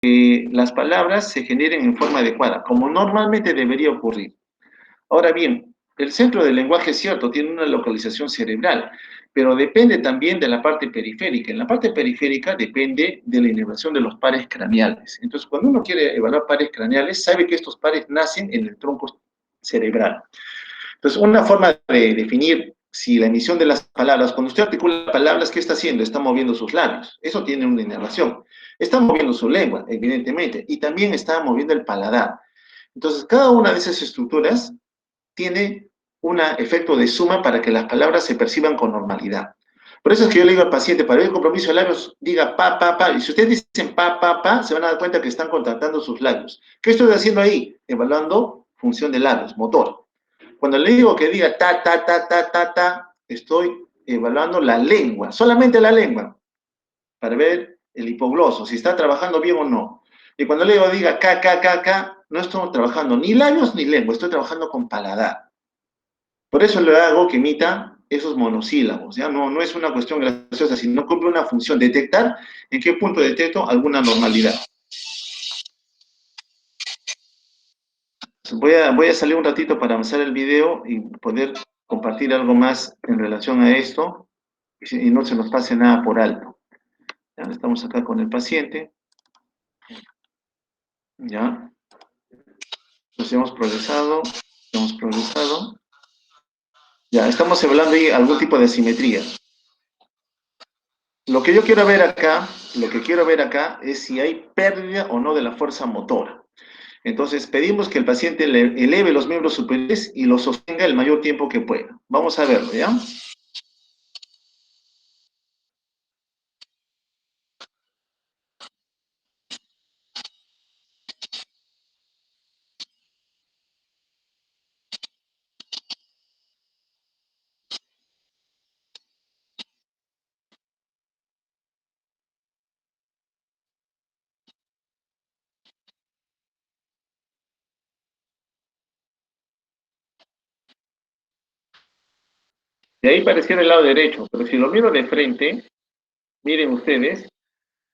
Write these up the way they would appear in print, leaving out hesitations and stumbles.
las palabras se generen en forma adecuada, como normalmente debería ocurrir. Ahora bien, el centro del lenguaje es cierto, tiene una localización cerebral, pero depende también de la parte periférica. En la parte periférica depende de la inervación de los pares craneales. Entonces, cuando uno quiere evaluar pares craneales, sabe que estos pares nacen en el tronco cerebral. Entonces, una forma de definir si la emisión de las palabras, cuando usted articula palabras, ¿qué está haciendo? Está moviendo sus labios. Eso tiene una inervación. Está moviendo su lengua, evidentemente, y también está moviendo el paladar. Entonces, cada una de esas estructuras tiene un efecto de suma para que las palabras se perciban con normalidad. Por eso es que yo le digo al paciente, para el compromiso de labios, diga pa, y si ustedes dicen pa, se van a dar cuenta que están contractando sus labios. ¿Qué estoy haciendo ahí? Evaluando función de labios, motor. Cuando le digo que diga ta, estoy evaluando la lengua, solamente la lengua, para ver el hipogloso, si está trabajando bien o no. Y cuando le diga ca, no estoy trabajando ni labios ni lengua, estoy trabajando con paladar. Por eso le hago que emita esos monosílabos, ¿ya? No es una cuestión graciosa, sino cumple una función, detectar en qué punto detecto alguna normalidad. Voy a salir un ratito para avanzar el video y poder compartir algo más en relación a esto y no se nos pase nada por alto. Ya estamos acá con el paciente. Ya. Entonces hemos progresado. Ya, estamos hablando de algún tipo de asimetría. Lo que yo quiero ver acá, es si hay pérdida o no de la fuerza motora. Entonces, pedimos que el paciente eleve los miembros superiores y los sostenga el mayor tiempo que pueda. Vamos a verlo, ¿ya? De ahí pareciera el lado derecho, pero si lo miro de frente, miren ustedes,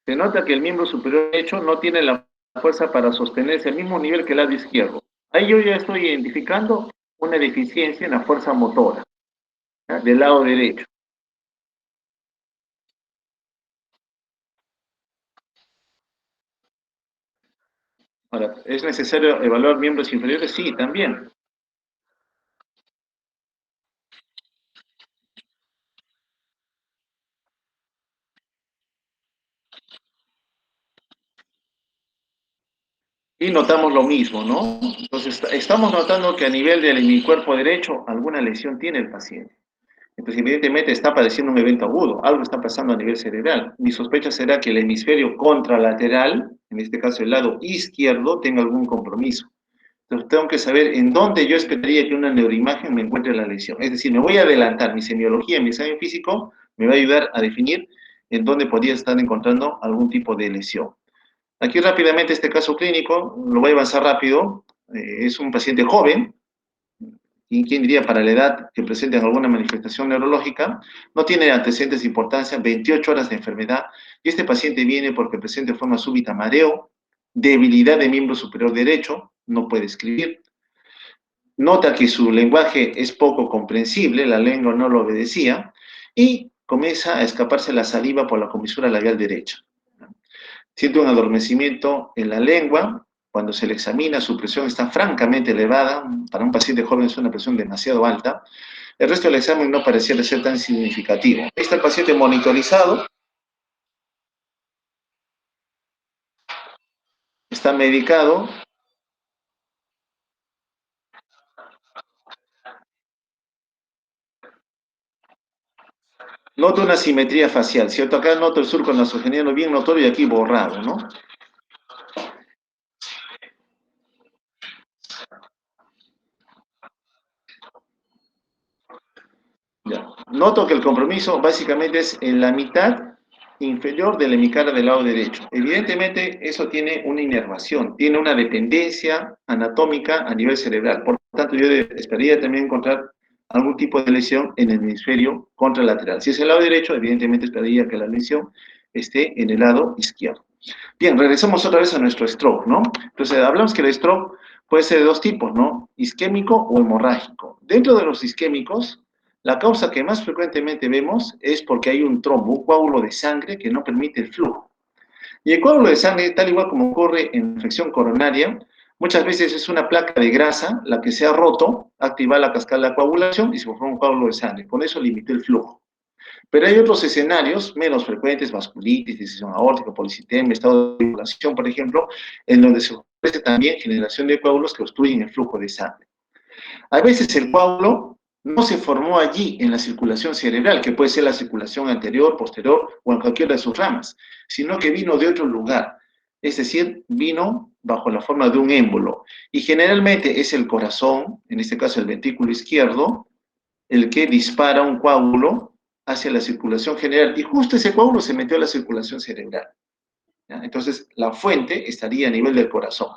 se nota que el miembro superior derecho no tiene la fuerza para sostenerse al mismo nivel que el lado izquierdo. Ahí yo ya estoy identificando una deficiencia en la fuerza motora, ¿ya? Del lado derecho. Ahora, ¿es necesario evaluar miembros inferiores? Sí, también. Y notamos lo mismo, ¿no? Entonces, estamos notando que a nivel de mi cuerpo derecho, alguna lesión tiene el paciente. Entonces, evidentemente está padeciendo un evento agudo, algo está pasando a nivel cerebral. Mi sospecha será que el hemisferio contralateral, en este caso el lado izquierdo, tenga algún compromiso. Entonces, tengo que saber en dónde yo esperaría que una neuroimagen me encuentre la lesión. Es decir, me voy a adelantar, mi semiología, mi examen físico, me va a ayudar a definir en dónde podría estar encontrando algún tipo de lesión. Aquí rápidamente este caso clínico, lo voy a avanzar rápido, es un paciente joven, y quién diría para la edad que presenten alguna manifestación neurológica, no tiene antecedentes de importancia, 28 horas de enfermedad, y este paciente viene porque presenta de forma súbita mareo, debilidad de miembro superior derecho, no puede escribir, nota que su lenguaje es poco comprensible, la lengua no lo obedecía, y comienza a escaparse la saliva por la comisura labial derecha. Siente un adormecimiento en la lengua. Cuando se le examina, su presión está francamente elevada. Para un paciente joven es una presión demasiado alta. El resto del examen no parecía ser tan significativo. Ahí está el paciente monitorizado, está medicado. Noto una simetría facial, ¿cierto? Acá noto el surco nasogeniano bien notorio y aquí borrado, ¿no? Ya. Noto que el compromiso básicamente es en la mitad inferior de la hemicara del lado derecho. Evidentemente, eso tiene una inervación, tiene una dependencia anatómica a nivel cerebral. Por lo tanto, yo esperaría también encontrar algún tipo de lesión en el hemisferio contralateral. Si es el lado derecho, evidentemente esperaría que la lesión esté en el lado izquierdo. Bien, regresamos otra vez a nuestro stroke, ¿no? Entonces, hablamos que el stroke puede ser de dos tipos, ¿no? Isquémico o hemorrágico. Dentro de los isquémicos, la causa que más frecuentemente vemos es porque hay un trombo, un coágulo de sangre que no permite el flujo. Y el coágulo de sangre, tal igual como ocurre en infección coronaria, muchas veces es una placa de grasa la que se ha roto, activa la cascada de la coagulación y se forma un coágulo de sangre. Con eso limita el flujo. Pero hay otros escenarios menos frecuentes, vasculitis, disección aórtica, policitemia, estado de circulación, por ejemplo, en donde se ofrece también generación de coágulos que obstruyen el flujo de sangre. A veces el coágulo no se formó allí en la circulación cerebral, que puede ser la circulación anterior, posterior o en cualquiera de sus ramas, sino que vino de otro lugar. Es decir, vino bajo la forma de un émbolo. Y generalmente es el corazón, en este caso el ventrículo izquierdo, el que dispara un coágulo hacia la circulación general. Y justo ese coágulo se metió a la circulación cerebral. ¿Ya? Entonces, la fuente estaría a nivel del corazón.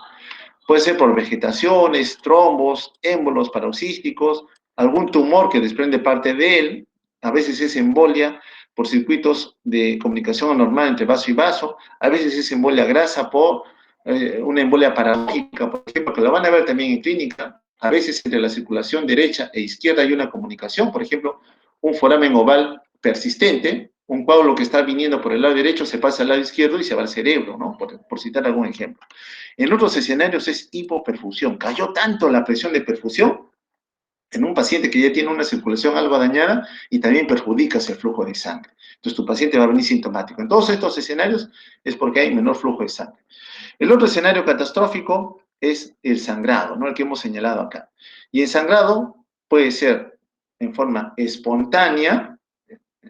Puede ser por vegetaciones, trombos, émbolos paroxísticos, algún tumor que desprende parte de él, a veces es embolia por circuitos de comunicación anormal entre vaso y vaso, a veces es embolia grasa por una embolia paradójica, por ejemplo, que lo van a ver también en clínica, a veces entre la circulación derecha e izquierda hay una comunicación, por ejemplo, un foramen oval persistente, un coágulo que está viniendo por el lado derecho se pasa al lado izquierdo y se va al cerebro, ¿no? Por citar algún ejemplo. En otros escenarios es hipoperfusión. Cayó tanto la presión de perfusión en un paciente que ya tiene una circulación algo dañada y también perjudica el flujo de sangre. Entonces tu paciente va a venir sintomático. En todos estos escenarios es porque hay menor flujo de sangre. El otro escenario catastrófico es el sangrado, ¿no? El que hemos señalado acá. Y el sangrado puede ser en forma espontánea,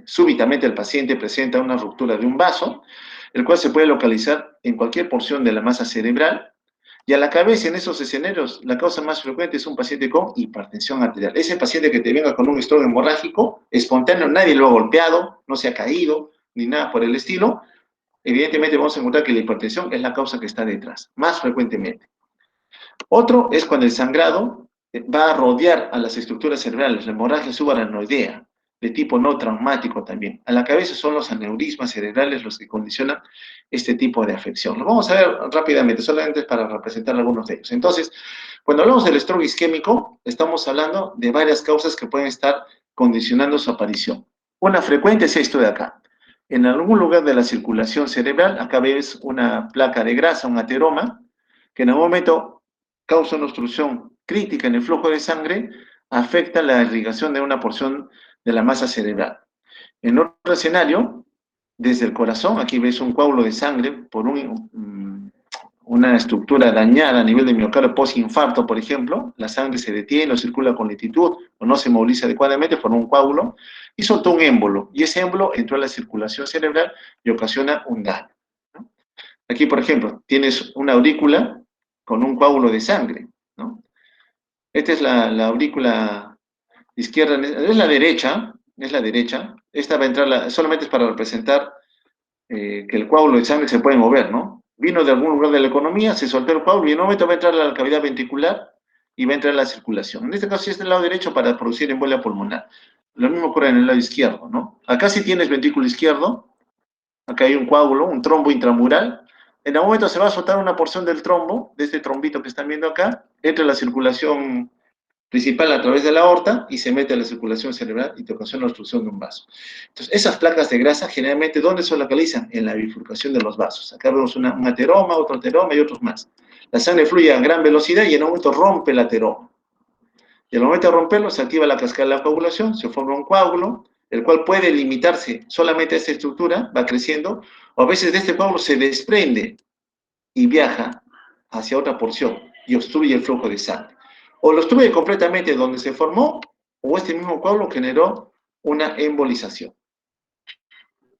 súbitamente el paciente presenta una ruptura de un vaso, el cual se puede localizar en cualquier porción de la masa cerebral, y a la cabeza, en esos escenarios, la causa más frecuente es un paciente con hipertensión arterial. Ese paciente que te venga con un stroke hemorrágico, espontáneo, nadie lo ha golpeado, no se ha caído, ni nada por el estilo, evidentemente vamos a encontrar que la hipertensión es la causa que está detrás, más frecuentemente. Otro es cuando el sangrado va a rodear a las estructuras cerebrales, la hemorragia subaracnoidea, de tipo no traumático también. A la cabeza son los aneurismas cerebrales los que condicionan este tipo de afección. Lo vamos a ver rápidamente, solamente para representar algunos de ellos. Entonces, cuando hablamos del stroke isquémico, estamos hablando de varias causas que pueden estar condicionando su aparición. Una frecuente es esto de acá. En algún lugar de la circulación cerebral, acá ves una placa de grasa, un ateroma, que en algún momento causa una obstrucción crítica en el flujo de sangre, afecta la irrigación de una porción de la masa cerebral. En otro escenario, desde el corazón, aquí ves un coágulo de sangre por una estructura dañada a nivel de miocardio post-infarto, por ejemplo, la sangre se detiene o circula con lentitud o no se moviliza adecuadamente, forma un coágulo y soltó un émbolo. Y ese émbolo entró a la circulación cerebral y ocasiona un daño. Aquí, por ejemplo, tienes una aurícula con un coágulo de sangre, ¿no? Esta es la aurícula izquierda, es la derecha. Esta va a entrar, solamente es para representar que el coágulo de sangre se puede mover, ¿no? Vino de algún lugar de la economía, se soltó el coágulo y en un momento va a entrar a la cavidad ventricular y va a entrar a la circulación. En este caso, sí está el lado derecho para producir embolia pulmonar. Lo mismo ocurre en el lado izquierdo, ¿no? Acá sí tienes ventrículo izquierdo, acá hay un coágulo, un trombo intramural. En algún momento se va a soltar una porción del trombo, de este trombito que están viendo acá, entra a la circulación principal a través de la aorta y se mete a la circulación cerebral y te ocasiona la obstrucción de un vaso. Entonces, esas placas de grasa generalmente, ¿dónde se localizan? En la bifurcación de los vasos. Acá vemos un ateroma, otro ateroma y otros más. La sangre fluye a gran velocidad y en un momento rompe el ateroma. Y al momento de romperlo, se activa la cascada de la coagulación, se forma un coágulo, el cual puede limitarse solamente a esta estructura, va creciendo, o a veces de este coágulo se desprende y viaja hacia otra porción y obstruye el flujo de sangre. O lo obstruye completamente donde se formó, o este mismo coágulo generó una embolización.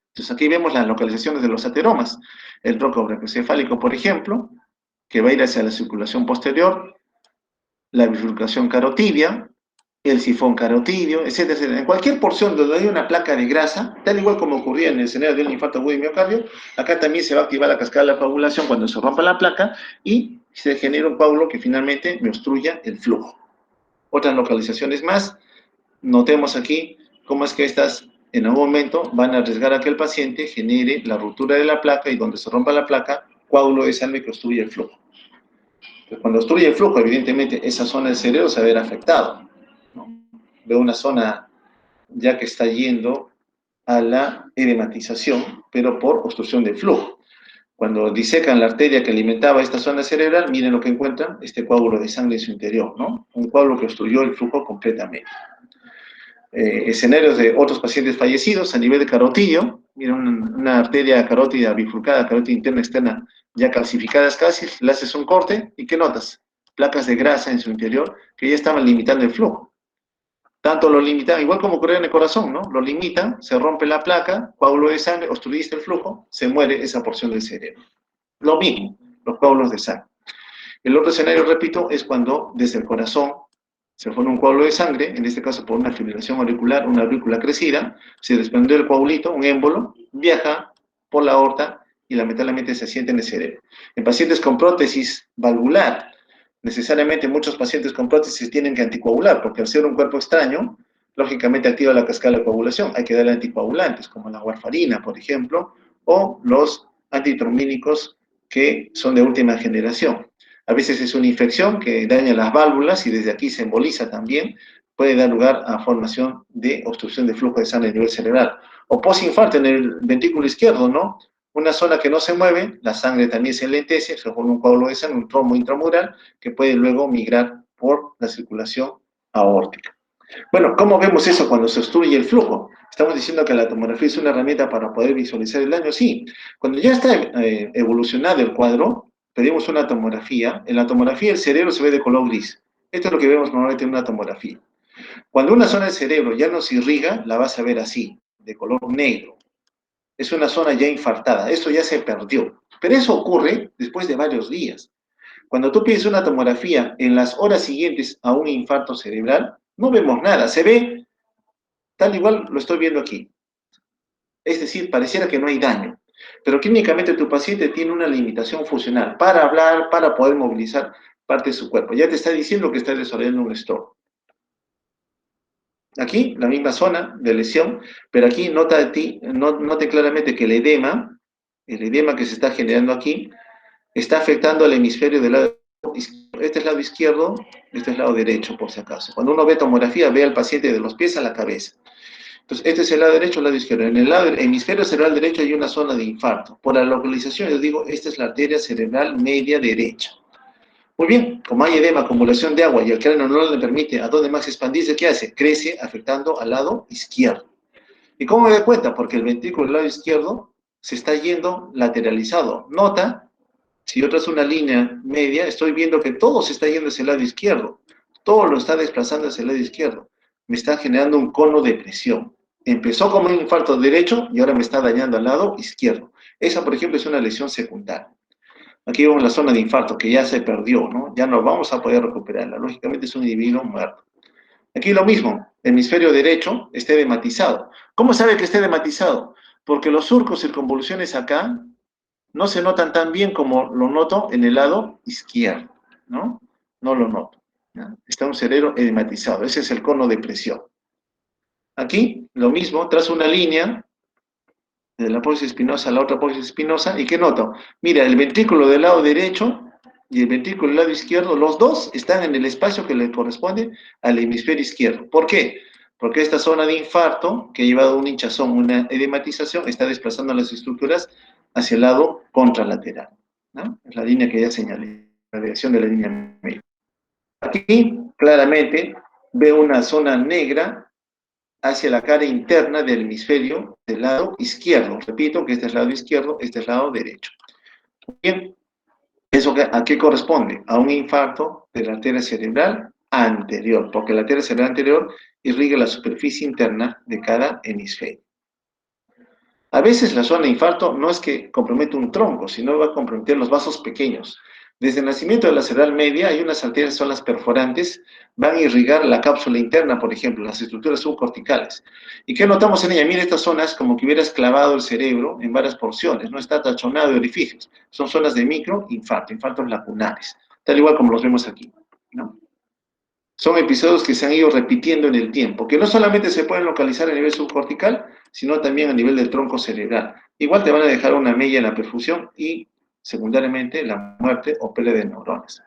Entonces aquí vemos las localizaciones de los ateromas. El tronco brachiocefálico, por ejemplo, que va a ir hacia la circulación posterior, la bifurcación carotidia, el sifón carotidio, etcétera. En cualquier porción donde hay una placa de grasa, tal igual como ocurría en el escenario del infarto agudo de miocardio, acá también se va a activar la cascada de la coagulación cuando se rompa la placa y se genera un coágulo que finalmente me obstruya el flujo. Otras localizaciones más, notemos aquí cómo es que estas en algún momento van a arriesgar a que el paciente genere la ruptura de la placa y donde se rompa la placa, coágulo de sangre que obstruye el flujo. Entonces, cuando obstruye el flujo, evidentemente esa zona del cerebro se va a ver afectada, ¿no? Veo una zona ya que está yendo a la edematización, pero por obstrucción del flujo. Cuando disecan la arteria que alimentaba esta zona cerebral, miren lo que encuentran, este coágulo de sangre en su interior, ¿no? Un coágulo que obstruyó el flujo completamente. Escenarios de otros pacientes fallecidos a nivel de carotidio, miren una arteria carótida bifurcada, carótida interna, externa, ya calcificadas casi, le haces un corte y ¿qué notas? Placas de grasa en su interior que ya estaban limitando el flujo. Tanto lo limitan, igual como ocurre en el corazón, ¿no? Lo limitan, se rompe la placa, coágulo de sangre, obstruiste el flujo, se muere esa porción del cerebro. Lo mismo, los coágulos de sangre. El otro escenario, repito, es cuando desde el corazón se forma un coágulo de sangre, en este caso por una fibrilación auricular, una aurícula crecida, se desprendió el coagulito, un émbolo, viaja por la aorta y lamentablemente se asienta en el cerebro. En pacientes con prótesis valvular, necesariamente muchos pacientes con prótesis tienen que anticoagular, porque al ser un cuerpo extraño, lógicamente activa la cascada de coagulación. Hay que darle anticoagulantes, como la warfarina, por ejemplo, o los antitrombínicos que son de última generación. A veces es una infección que daña las válvulas y desde aquí se emboliza también, puede dar lugar a formación de obstrucción de flujo de sangre a nivel cerebral. O posinfarto en el ventrículo izquierdo, ¿no? Una zona que no se mueve, la sangre también se enlentece, se forma un coágulo de sangre, un trombo intramural, que puede luego migrar por la circulación aórtica. Bueno, ¿cómo vemos eso cuando se obstruye el flujo? Estamos diciendo que la tomografía es una herramienta para poder visualizar el daño. Sí, cuando ya está evolucionado el cuadro, pedimos una tomografía. En la tomografía el cerebro se ve de color gris. Esto es lo que vemos normalmente en una tomografía. Cuando una zona del cerebro ya no se irriga, la vas a ver así, de color negro. Es una zona ya infartada. Esto ya se perdió. Pero eso ocurre después de varios días. Cuando tú pides una tomografía en las horas siguientes a un infarto cerebral, no vemos nada. Se ve tal igual lo estoy viendo aquí. Es decir, pareciera que no hay daño. Pero clínicamente tu paciente tiene una limitación funcional para hablar, para poder movilizar parte de su cuerpo. Ya te está diciendo que está desarrollando un stroke. Aquí, la misma zona de lesión, pero aquí note claramente que el edema que se está generando aquí, está afectando al hemisferio del lado izquierdo. Este es lado izquierdo, este es lado derecho, por si acaso. Cuando uno ve tomografía, ve al paciente de los pies a la cabeza. Entonces, este es el lado derecho, el lado izquierdo. En el lado del hemisferio cerebral derecho hay una zona de infarto. Por la localización, yo digo, esta es la arteria cerebral media derecha. Muy bien, como hay edema, acumulación de agua y el cráneo no le permite a dónde más expandirse, ¿qué hace? Crece afectando al lado izquierdo. ¿Y cómo me doy cuenta? Porque el ventrículo del lado izquierdo se está yendo lateralizado. Nota, si yo trazo una línea media, estoy viendo que todo se está yendo hacia el lado izquierdo. Todo lo está desplazando hacia el lado izquierdo. Me está generando un cono de presión. Empezó como un infarto derecho y ahora me está dañando al lado izquierdo. Esa, por ejemplo, es una lesión secundaria. Aquí vemos la zona de infarto que ya se perdió, ¿no? Ya no vamos a poder recuperarla. Lógicamente es un individuo muerto. Aquí lo mismo, hemisferio derecho está edematizado. ¿Cómo sabe que está edematizado? Porque los surcos y convoluciones acá no se notan tan bien como lo noto en el lado izquierdo, ¿no? No lo noto. ¿Ya? Está un cerebro edematizado. Ese es el cono de presión. Aquí, lo mismo, trazo una línea de la apófisis espinosa a la otra apófisis espinosa, ¿y qué noto? Mira, el ventrículo del lado derecho y el ventrículo del lado izquierdo, los dos están en el espacio que le corresponde al hemisferio izquierdo. ¿Por qué? Porque esta zona de infarto, que ha llevado un hinchazón, una edematización, está desplazando las estructuras hacia el lado contralateral, ¿no? Es la línea que ya señalé, la dirección de la línea media. Aquí, claramente, veo una zona negra hacia la cara interna del hemisferio del lado izquierdo. Repito que este es el lado izquierdo, este es el lado derecho. Bien, ¿eso a qué corresponde? A un infarto de la arteria cerebral anterior, porque la arteria cerebral anterior irriga la superficie interna de cada hemisferio. A veces la zona de infarto no es que compromete un tronco, sino va a comprometer los vasos pequeños. Desde el nacimiento de la cerebral media hay unas arterias, son las perforantes, van a irrigar la cápsula interna, por ejemplo, las estructuras subcorticales. ¿Y qué notamos en ella? Mira, estas zonas como que hubieras clavado el cerebro en varias porciones, no está tachonado de orificios. Son zonas de microinfarto, infartos lacunares, tal igual como los vemos aquí, ¿no? Son episodios que se han ido repitiendo en el tiempo, que no solamente se pueden localizar a nivel subcortical, sino también a nivel del tronco cerebral. Igual te van a dejar una mella en la perfusión y, secundariamente, la muerte o pérdida de neuronas.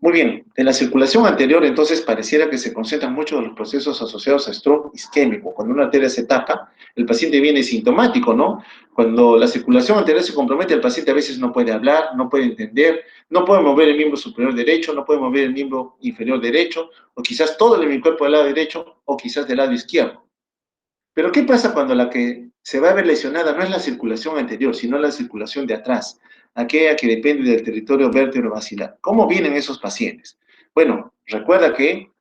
Muy bien, en la circulación anterior, entonces, pareciera que se concentran muchos de los procesos asociados a stroke isquémico. Cuando una arteria se tapa, el paciente viene sintomático, ¿no? Cuando la circulación anterior se compromete, el paciente a veces no puede hablar, no puede entender, no puede mover el miembro superior derecho, no puede mover el miembro inferior derecho, o quizás todo el cuerpo del lado derecho, o quizás del lado izquierdo. Pero ¿qué pasa cuando la que se va a ver lesionada no es la circulación anterior, sino la circulación de atrás, aquella que depende del territorio vértebro-basilar? ¿Cómo vienen esos pacientes? Bueno, recuerda que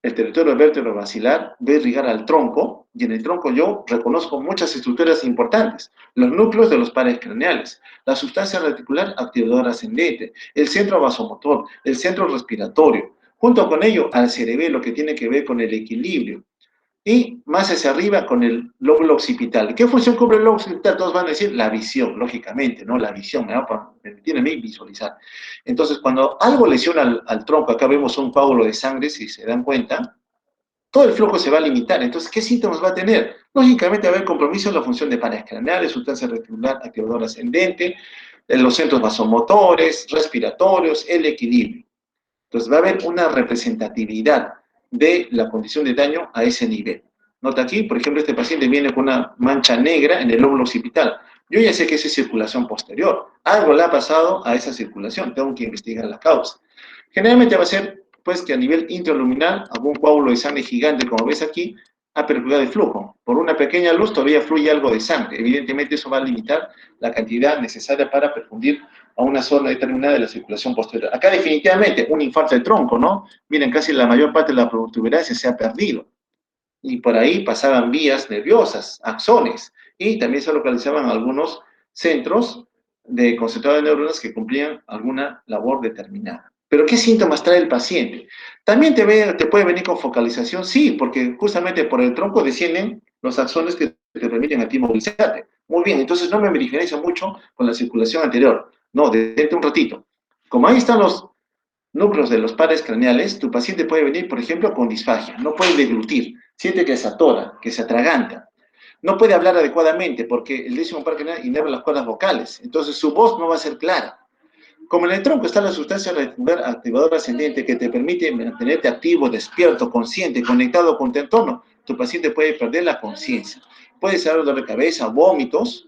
el territorio vértebro-basilar va a irrigar al tronco, y en el tronco yo reconozco muchas estructuras importantes: los núcleos de los pares craneales, la sustancia reticular activadora ascendente, el centro vasomotor, el centro respiratorio, junto con ello al cerebelo, que tiene que ver con el equilibrio, y más hacia arriba con el lóbulo occipital. ¿Qué función cubre el lóbulo occipital? Todos van a decir la visión, lógicamente, ¿no? La visión, me va a permitir a mí visualizar. Entonces, cuando algo lesiona al tronco, acá vemos un coágulo de sangre, si se dan cuenta, todo el flujo se va a limitar. Entonces, ¿qué síntomas va a tener? Lógicamente va a haber compromiso en la función de pares craneales, sustancia reticular activadora ascendente, en los centros vasomotores, respiratorios, el equilibrio. Entonces va a haber una representatividad de la condición de daño a ese nivel. Nota aquí, por ejemplo, este paciente viene con una mancha negra en el lóbulo occipital. Yo ya sé que esa es circulación posterior. Algo le ha pasado a esa circulación. Tengo que investigar la causa. Generalmente va a ser, pues, que a nivel intraluminal, algún coágulo de sangre gigante, como ves aquí, ha perjudicado el flujo. Por una pequeña luz todavía fluye algo de sangre. Evidentemente eso va a limitar la cantidad necesaria para perfundir a una zona determinada de la circulación posterior. Acá definitivamente un infarto de tronco, ¿no? Miren, casi la mayor parte de la protuberancia se ha perdido. Y por ahí pasaban vías nerviosas, axones, y también se localizaban algunos centros de concentrado de neuronas que cumplían alguna labor determinada. Pero ¿qué síntomas trae el paciente? También te puede venir con focalización, sí, porque justamente por el tronco descienden los axones que te permiten a ti movilizarte. Muy bien, entonces no me diferencio mucho con la circulación anterior. No, detente un ratito. Como ahí están los núcleos de los pares craneales, tu paciente puede venir, por ejemplo, con disfagia, no puede deglutir, siente que se atora, que se atraganta, no puede hablar adecuadamente porque el décimo par craneal inerva las cuerdas vocales, entonces su voz no va a ser clara. Como en el tronco está la sustancia reticular activadora ascendente que te permite mantenerte activo, despierto, consciente, conectado con tu entorno, tu paciente puede perder la conciencia. Puede ser dolor de cabeza, vómitos.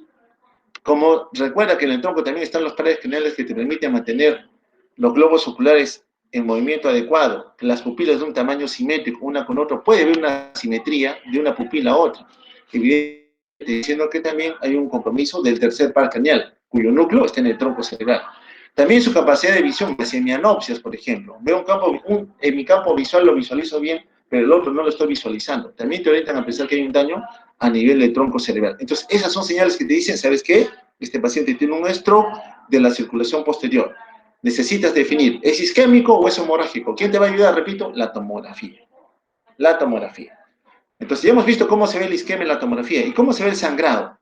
Como recuerda que en el tronco también están los pares craneales que te permiten mantener los globos oculares en movimiento adecuado, las pupilas de un tamaño simétrico, una con otra, puede haber una simetría de una pupila a otra, evidentemente diciendo que también hay un compromiso del tercer par craneal, cuyo núcleo está en el tronco cerebral. También su capacidad de visión, semianopsias, por ejemplo. Veo en mi campo visual lo visualizo bien, pero el otro no lo estoy visualizando. También te orientan a pensar que hay un daño a nivel del tronco cerebral. Entonces, esas son señales que te dicen, ¿sabes qué? Este paciente tiene un stroke de la circulación posterior. Necesitas definir, ¿es isquémico o es hemorrágico? ¿Quién te va a ayudar? Repito, la tomografía. La tomografía. Entonces, ya hemos visto cómo se ve el isquema en la tomografía. ¿Y cómo se ve el sangrado?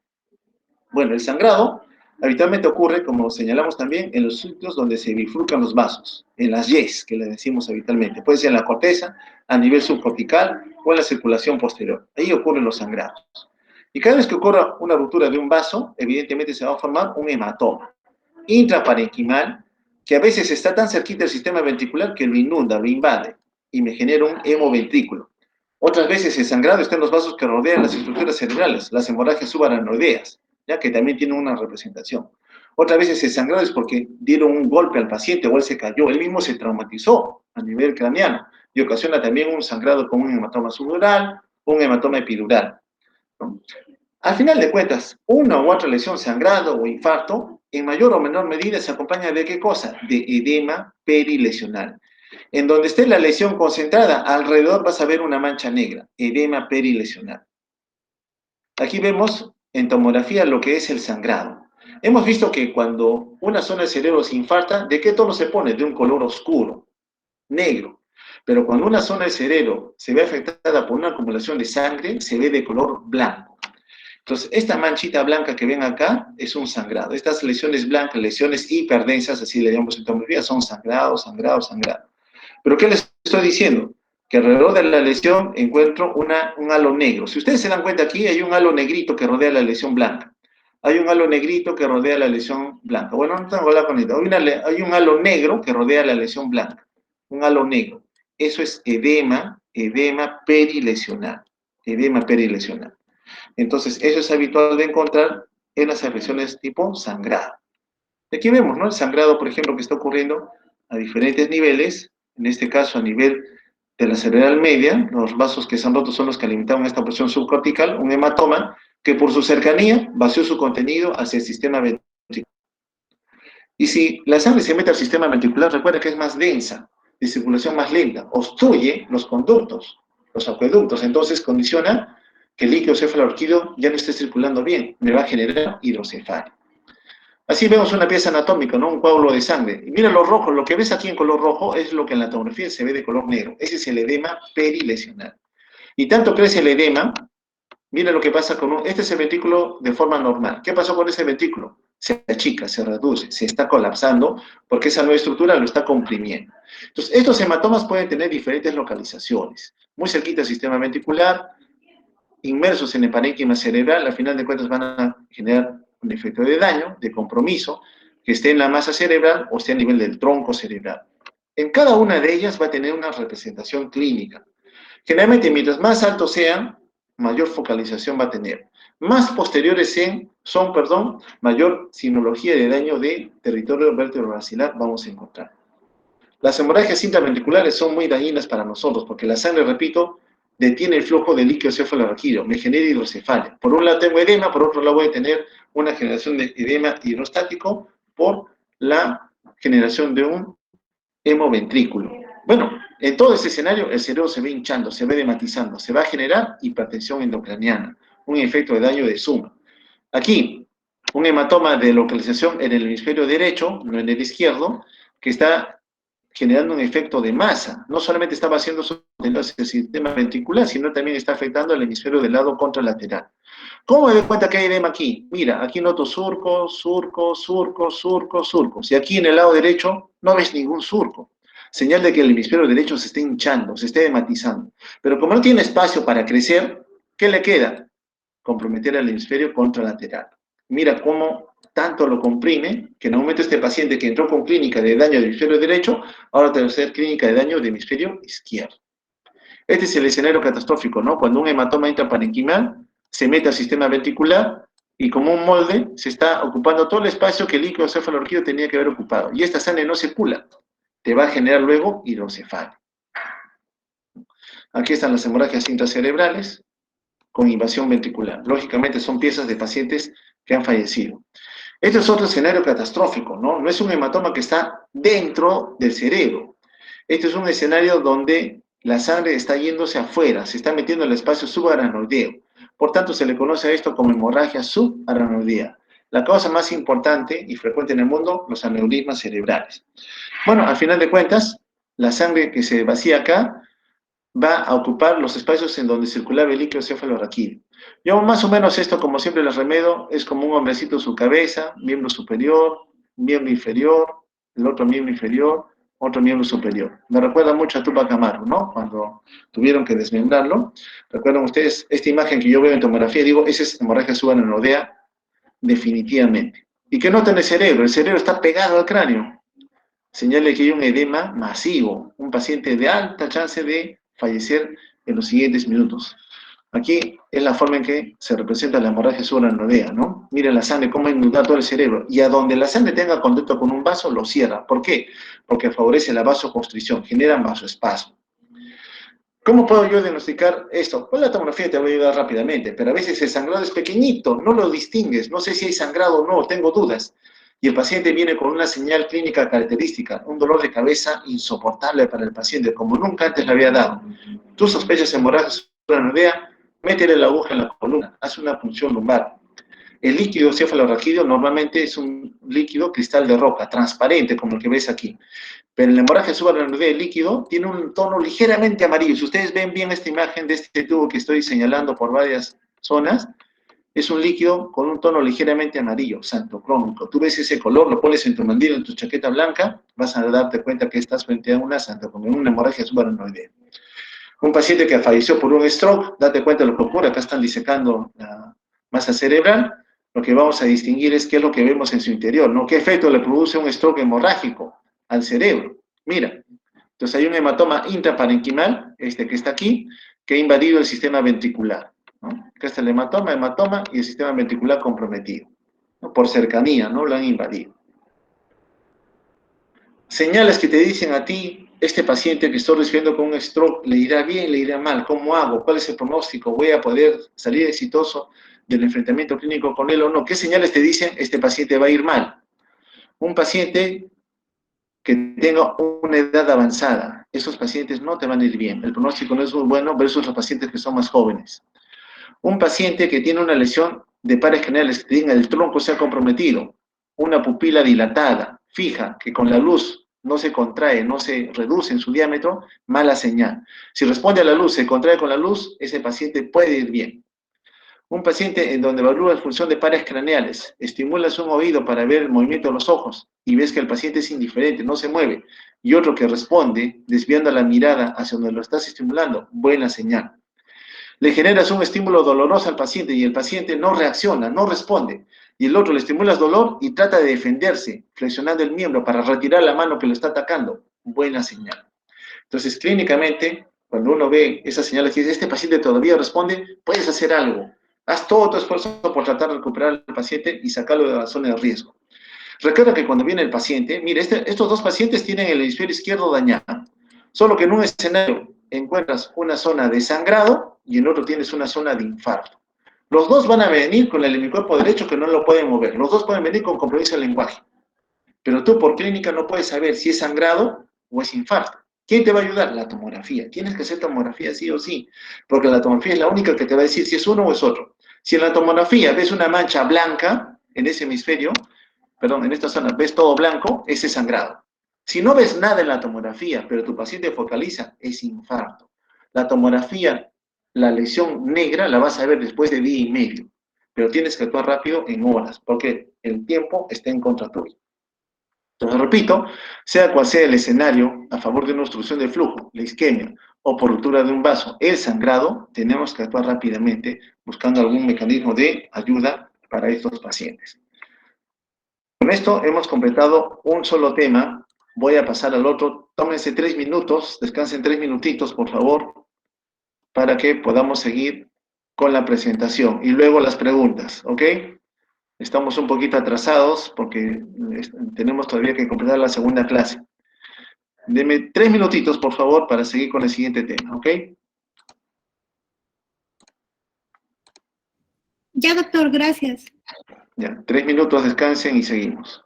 Bueno, el sangrado habitualmente ocurre, como señalamos también, en los sitios donde se bifurcan los vasos, en las yes, que le decimos habitualmente. Puede ser en la corteza, a nivel subcortical o en la circulación posterior. Ahí ocurren los sangrados. Y cada vez que ocurra una ruptura de un vaso, evidentemente se va a formar un hematoma intraparenquimal, que a veces está tan cerquita del sistema ventricular que lo inunda, lo invade, y me genera un hemoventrículo. Otras veces el sangrado está en los vasos que rodean las estructuras cerebrales, las hemorragias subaracnoideas, ya que también tienen una representación. Otras veces el sangrado es porque dieron un golpe al paciente o él se cayó, él mismo se traumatizó a nivel craneano y ocasiona también un sangrado con un hematoma subdural, un hematoma epidural, ¿no? Al final de cuentas, una u otra lesión, sangrado o infarto, en mayor o menor medida se acompaña de ¿qué cosa? De edema perilesional. En donde esté la lesión concentrada, alrededor vas a ver una mancha negra, edema perilesional. Aquí vemos en tomografía lo que es el sangrado. Hemos visto que cuando una zona del cerebro se infarta, ¿de qué tono se pone? De un color oscuro, negro. Pero cuando una zona del cerebro se ve afectada por una acumulación de sangre, se ve de color blanco. Entonces, esta manchita blanca que ven acá es un sangrado. Estas lesiones blancas, lesiones hiperdensas, así le llamamos en tomografía, son sangrado, sangrado, sangrado. ¿Pero qué les estoy diciendo? que alrededor de la lesión encuentro un halo negro. Si ustedes se dan cuenta aquí, hay un halo negrito que rodea la lesión blanca. Hay un halo negrito que rodea la lesión blanca. Bueno, no tengo la con esto. Hay un halo negro que rodea la lesión blanca. Un halo negro. Eso es edema perilesional. Edema perilesional. Entonces, eso es habitual de encontrar en las afecciones tipo sangrado. Aquí vemos, ¿no? El sangrado, por ejemplo, que está ocurriendo a diferentes niveles, en este caso a nivel de la cerebral media, los vasos que se han roto son los que alimentaban esta porción subcortical, un hematoma que por su cercanía vació su contenido hacia el sistema ventricular. Y si la sangre se mete al sistema ventricular, recuerda que es más densa, de circulación más lenta, obstruye los conductos, los acueductos, entonces condiciona que el líquido cefalorraquídeo ya no esté circulando bien, me va a generar hidrocefalia. Así vemos una pieza anatómica, ¿no? Un coágulo de sangre. Y mira lo rojo, lo que ves aquí en color rojo es lo que en la tomografía se ve de color negro. Ese es el edema perilesional. Y tanto crece el edema, mira lo que pasa con este es el ventrículo de forma normal. ¿Qué pasó con ese ventrículo? Se achica, se reduce, se está colapsando porque esa nueva estructura lo está comprimiendo. Entonces, estos hematomas pueden tener diferentes localizaciones. Muy cerquita del sistema ventricular, inmersos en el parénquima cerebral, al final de cuentas van a generar un efecto de daño, de compromiso, que esté en la masa cerebral o esté a nivel del tronco cerebral. En cada una de ellas va a tener una representación clínica. Generalmente, mientras más altos sean, mayor focalización va a tener. Más posteriores son, mayor sinología de daño de territorio vertebrovascular vamos a encontrar. Las hemorragias intraventriculares son muy dañinas para nosotros porque la sangre, repito, detiene el flujo de líquido cefalorraquídeo, me genera hidrocefalia. Por un lado tengo edema, por otro lado voy a tener una generación de edema hidrostático por la generación de un hemoventrículo. Bueno, en todo este escenario el cerebro se ve hinchando, se ve edematizando, se va a generar hipertensión endocraniana, un efecto de daño de suma. Aquí, un hematoma de localización en el hemisferio derecho, no en el izquierdo, que está generando un efecto de masa. No solamente está vaciando el sistema ventricular, sino también está afectando al hemisferio del lado contralateral. ¿Cómo me doy cuenta que hay edema aquí? Mira, aquí noto surcos, surcos, surcos, surcos, surcos. Y aquí en el lado derecho no ves ningún surco. Señal de que el hemisferio derecho se está hinchando, se está edematizando. Pero como no tiene espacio para crecer, ¿qué le queda? Comprometer al hemisferio contralateral. Mira cómo tanto lo comprime, que en un momento este paciente que entró con clínica de daño del hemisferio derecho, ahora tiene que ser clínica de daño del hemisferio izquierdo. Este es el escenario catastrófico, ¿no? Cuando un hematoma intraparenquimal se mete al sistema ventricular y como un molde se está ocupando todo el espacio que el líquido cefalorraquídeo tenía que haber ocupado. Y esta sangre no circula. Te va a generar luego hidrocefalia. Aquí están las hemorragias intracerebrales con invasión ventricular. Lógicamente son piezas de pacientes que han fallecido. Este es otro escenario catastrófico, ¿no? No es un hematoma que está dentro del cerebro. Este es un escenario donde la sangre está yéndose afuera, se está metiendo en el espacio subaracnoideo. Por tanto, se le conoce a esto como hemorragia subaracnoidea. La causa más importante y frecuente en el mundo, los aneurismas cerebrales. Bueno, al final de cuentas, la sangre que se vacía acá va a ocupar los espacios en donde circulaba el líquido cefalorraquídeo. Yo más o menos esto, como siempre les remedo, es como un hombrecito su cabeza, miembro superior, miembro inferior, el otro miembro inferior, otro miembro superior. Me recuerda mucho a Tupac Amaru, ¿no? Cuando tuvieron que desmembrarlo. ¿Recuerdan ustedes esta imagen que yo veo en tomografía? Digo, esa es hemorragia subaracnoidea definitivamente. ¿Y qué nota en el cerebro? El cerebro está pegado al cráneo. Señala que hay un edema masivo, un paciente de alta chance de fallecer en los siguientes minutos. Aquí es la forma en que se representa la hemorragia subaracnoidea, ¿no? Miren la sangre, cómo inunda todo el cerebro. Y a donde la sangre tenga contacto con un vaso, lo cierra. ¿Por qué? Porque favorece la vasoconstricción, genera vasoespasmo. ¿Cómo puedo yo diagnosticar esto? Pues la tomografía te va a ayudar rápidamente, pero a veces el sangrado es pequeñito, no lo distingues, no sé si hay sangrado o no, tengo dudas. Y el paciente viene con una señal clínica característica, un dolor de cabeza insoportable para el paciente, como nunca antes le había dado. Tú sospechas hemorragia subaracnoidea, métele la aguja en la columna, haz una punción lumbar. El líquido cefalorraquídeo normalmente es un líquido cristal de roca, transparente, como el que ves aquí. Pero en la hemorragia subaracnoidea líquido tiene un tono ligeramente amarillo. Si ustedes ven bien esta imagen de este tubo que estoy señalando por varias zonas, es un líquido con un tono ligeramente amarillo, santocrómico. Tú ves ese color, lo pones en tu mandil, en tu chaqueta blanca, vas a darte cuenta que estás frente a una santocrómica, una hemorragia subaracnoidea. Un paciente que falleció por un stroke, date cuenta de lo que ocurre, acá están disecando la masa cerebral, lo que vamos a distinguir es qué es lo que vemos en su interior, ¿no? ¿Qué efecto le produce un stroke hemorrágico al cerebro? Mira, entonces hay un hematoma intraparenquimal, este que está aquí, que ha invadido el sistema ventricular, ¿no? Acá está el hematoma y el sistema ventricular comprometido, ¿no? Por cercanía, ¿no? Lo han invadido. Señales que te dicen a ti, este paciente que estoy recibiendo con un stroke, ¿le irá bien, le irá mal? ¿Cómo hago? ¿Cuál es el pronóstico? ¿Voy a poder salir exitoso del enfrentamiento clínico con él o no? ¿Qué señales te dicen este paciente va a ir mal? Un paciente que tenga una edad avanzada, esos pacientes no te van a ir bien. El pronóstico no es muy bueno versus los pacientes que son más jóvenes. Un paciente que tiene una lesión de pares craneales, que tenga el tronco se ha comprometido, una pupila dilatada, fija, que con la luz no se contrae, no se reduce en su diámetro, mala señal. Si responde a la luz, se contrae con la luz, ese paciente puede ir bien. Un paciente en donde evalúa la función de pares craneales, estimulas un oído para ver el movimiento de los ojos y ves que el paciente es indiferente, no se mueve, y otro que responde desviando la mirada hacia donde lo estás estimulando, buena señal. Le generas un estímulo doloroso al paciente y el paciente no reacciona, no responde, y el otro le estimulas dolor y trata de defenderse, flexionando el miembro para retirar la mano que lo está atacando, buena señal. Entonces, clínicamente, cuando uno ve esas señales y dice, este paciente todavía responde, puedes hacer algo. Haz todo tu esfuerzo por tratar de recuperar al paciente y sacarlo de la zona de riesgo. Recuerda que cuando viene el paciente, mire, estos dos pacientes tienen el hemisferio izquierdo dañado, solo que en un escenario encuentras una zona de sangrado y en otro tienes una zona de infarto. Los dos van a venir con el hemicuerpo derecho que no lo pueden mover, los dos pueden venir con compromiso del lenguaje, pero tú por clínica no puedes saber si es sangrado o es infarto. ¿Quién te va a ayudar? La tomografía. Tienes que hacer tomografía sí o sí, porque la tomografía es la única que te va a decir si es uno o es otro. Si en la tomografía ves una mancha blanca en ese hemisferio, perdón, en esta zona ves todo blanco, ese es sangrado. Si no ves nada en la tomografía, pero tu paciente focaliza, es infarto. La tomografía, la lesión negra, la vas a ver después de día y medio, pero tienes que actuar rápido en horas, porque el tiempo está en contra tuyo. Entonces, repito, sea cual sea el escenario, a favor de una obstrucción de flujo, la isquemia o por ruptura de un vaso, el sangrado, tenemos que actuar rápidamente buscando algún mecanismo de ayuda para estos pacientes. Con esto hemos completado un solo tema. Voy a pasar al otro. Tómense 3 minutos, descansen 3 minutitos, por favor, para que podamos seguir con la presentación y luego las preguntas, ¿ok? Estamos un poquito atrasados porque tenemos todavía que completar la segunda clase. Deme 3 minutitos, por favor, para seguir con el siguiente tema, ¿ok? Ya, doctor, gracias. Ya, 3 minutos, descansen y seguimos.